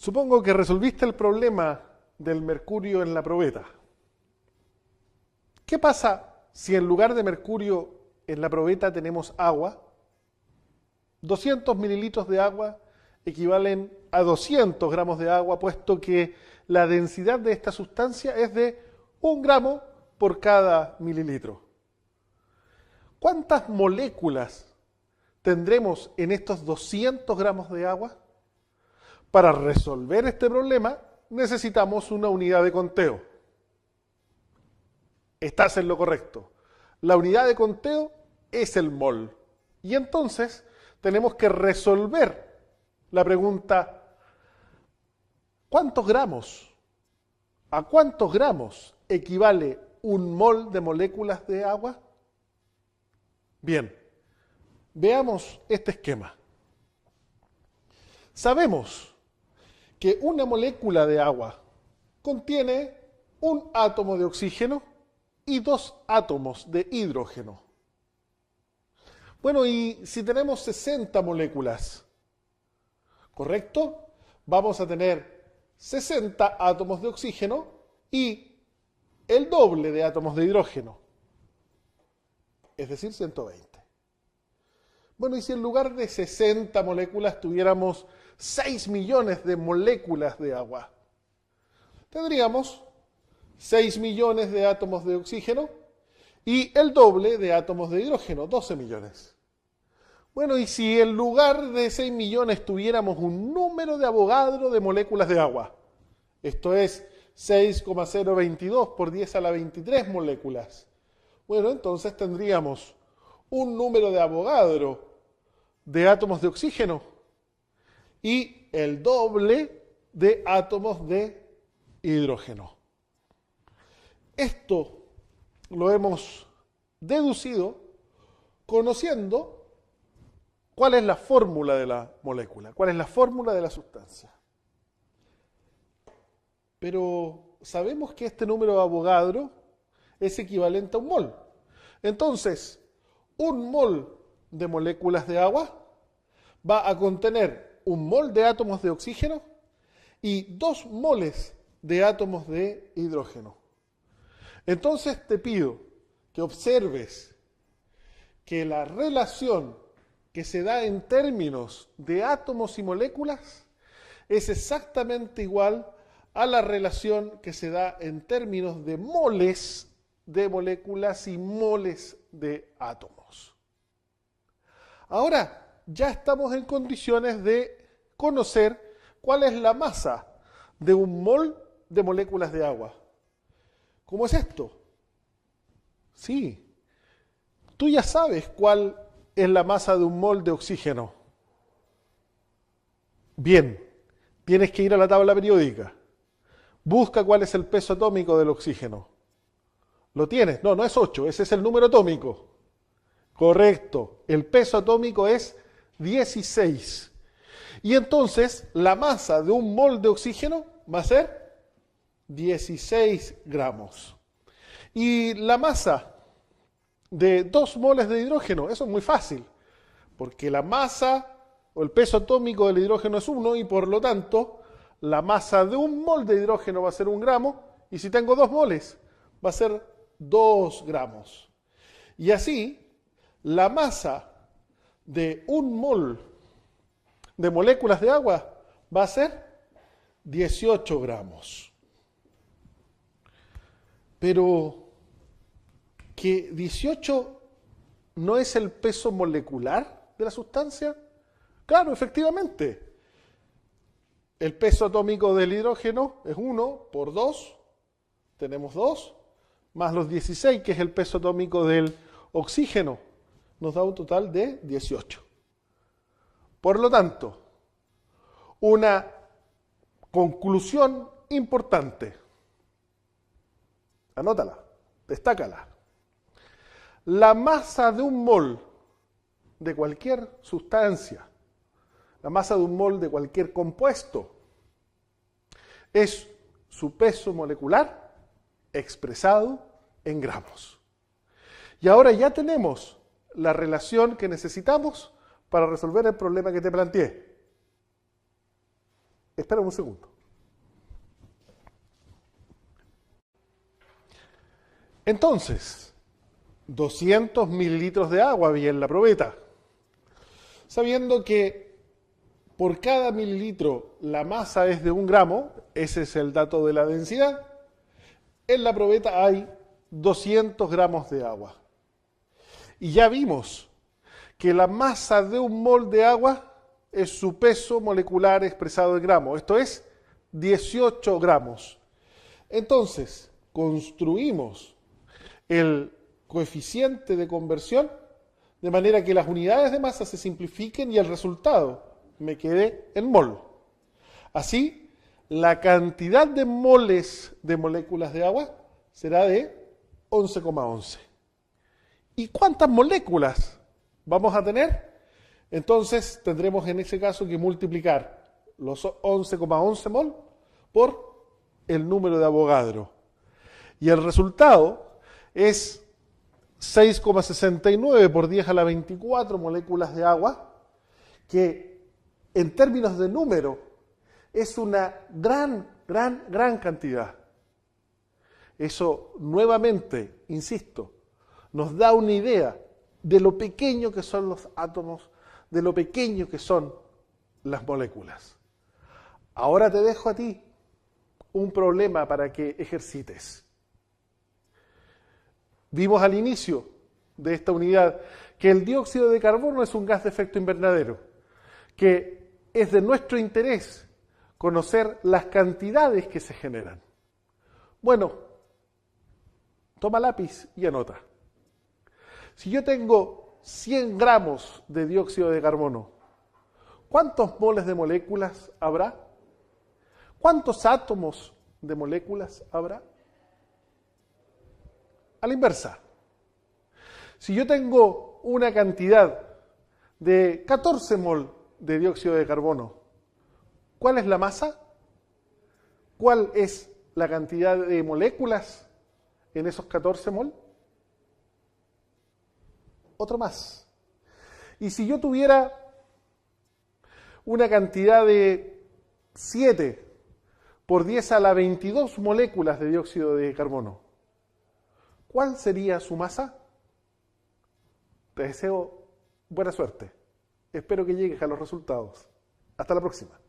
Supongo que resolviste el problema del mercurio en la probeta. ¿Qué pasa si en lugar de mercurio en la probeta tenemos agua? 200 mililitros de agua equivalen a 200 gramos de agua, puesto que la densidad de esta sustancia es de 1 gramo por cada mililitro. ¿Cuántas moléculas tendremos en estos 200 gramos de agua? Para resolver este problema necesitamos una unidad de conteo. Estás en lo correcto. La unidad de conteo es el mol. Y entonces tenemos que resolver la pregunta, ¿cuántos gramos? ¿A cuántos gramos equivale un mol de moléculas de agua? Bien, veamos este esquema. Sabemos que una molécula de agua contiene un átomo de oxígeno y 2 átomos de hidrógeno. Bueno, y si tenemos 60 moléculas, ¿correcto? Vamos a tener 60 átomos de oxígeno y el doble de átomos de hidrógeno, es decir, 120. Bueno, y si en lugar de 60 moléculas tuviéramos 6 millones de moléculas de agua, tendríamos 6 millones de átomos de oxígeno y el doble de átomos de hidrógeno, 12 millones. Bueno, y si en lugar de 6 millones tuviéramos un número de Avogadro de moléculas de agua, esto es 6,022 por 10 a la 23 moléculas, bueno, entonces tendríamos un número de Avogadro de átomos de oxígeno y el doble de átomos de hidrógeno. Esto lo hemos deducido conociendo cuál es la fórmula de la molécula, cuál es la fórmula de la sustancia. Pero sabemos que este número de Avogadro es equivalente a un mol. Entonces, un mol de moléculas de agua va a contener un mol de átomos de oxígeno y 2 moles de átomos de hidrógeno. Entonces te pido que observes que la relación que se da en términos de átomos y moléculas es exactamente igual a la relación que se da en términos de moles de moléculas y moles de átomos. Ahora ya estamos en condiciones de conocer cuál es la masa de un mol de moléculas de agua. ¿Cómo es esto? Sí, tú ya sabes cuál es la masa de un mol de oxígeno. Bien, tienes que ir a la tabla periódica. Busca cuál es el peso atómico del oxígeno. ¿Lo tienes? No, no es 8, ese es el número atómico. Correcto, el peso atómico es 16. Y entonces la masa de un mol de oxígeno va a ser 16 gramos. Y la masa de 2 moles de hidrógeno, eso es muy fácil, porque la masa o el peso atómico del hidrógeno es 1 y por lo tanto la masa de un mol de hidrógeno va a ser 1 gramo y si tengo 2 moles va a ser 2 gramos. Y así la masa de un mol de moléculas de agua va a ser 18 gramos. Pero que 18 no es el peso molecular de la sustancia. Claro, efectivamente. El peso atómico del hidrógeno es 1 por 2, tenemos 2, más los 16, que es el peso atómico del oxígeno, nos da un total de 18. Por lo tanto, una conclusión importante. Anótala, destácala. La masa de un mol de cualquier sustancia, la masa de un mol de cualquier compuesto, es su peso molecular expresado en gramos. Y ahora ya tenemos la relación que necesitamos para resolver el problema que te planteé. Espera un segundo. Entonces, 200 mililitros de agua había en la probeta. Sabiendo que por cada mililitro la masa es de 1 gramo, ese es el dato de la densidad, en la probeta hay 200 gramos de agua. Y ya vimos que la masa de 1 mol de agua es su peso molecular expresado en gramos, esto es 18 gramos. Entonces, construimos el coeficiente de conversión de manera que las unidades de masa se simplifiquen y el resultado me quede en mol. Así, la cantidad de moles de moléculas de agua será de 11,11. ¿Y cuántas moléculas vamos a tener? Entonces tendremos en ese caso que multiplicar los 11,11 mol por el número de Avogadro. Y el resultado es 6,69 por 10 a la 24 moléculas de agua, que en términos de número es una gran cantidad. Eso nuevamente, insisto, nos da una idea de lo pequeño que son los átomos, de lo pequeño que son las moléculas. Ahora te dejo a ti un problema para que ejercites. Vimos al inicio de esta unidad que el dióxido de carbono es un gas de efecto invernadero, que es de nuestro interés conocer las cantidades que se generan. Bueno, toma lápiz y anota. Si yo tengo 100 gramos de dióxido de carbono, ¿cuántos moles de moléculas habrá? ¿Cuántos átomos de moléculas habrá? A la inversa. Si yo tengo una cantidad de 14 mol de dióxido de carbono, ¿cuál es la masa? ¿Cuál es la cantidad de moléculas en esos 14 mol? Otro más. Y si yo tuviera una cantidad de 7 por 10 a la 22 moléculas de dióxido de carbono, ¿cuál sería su masa? Te deseo buena suerte. Espero que llegues a los resultados. Hasta la próxima.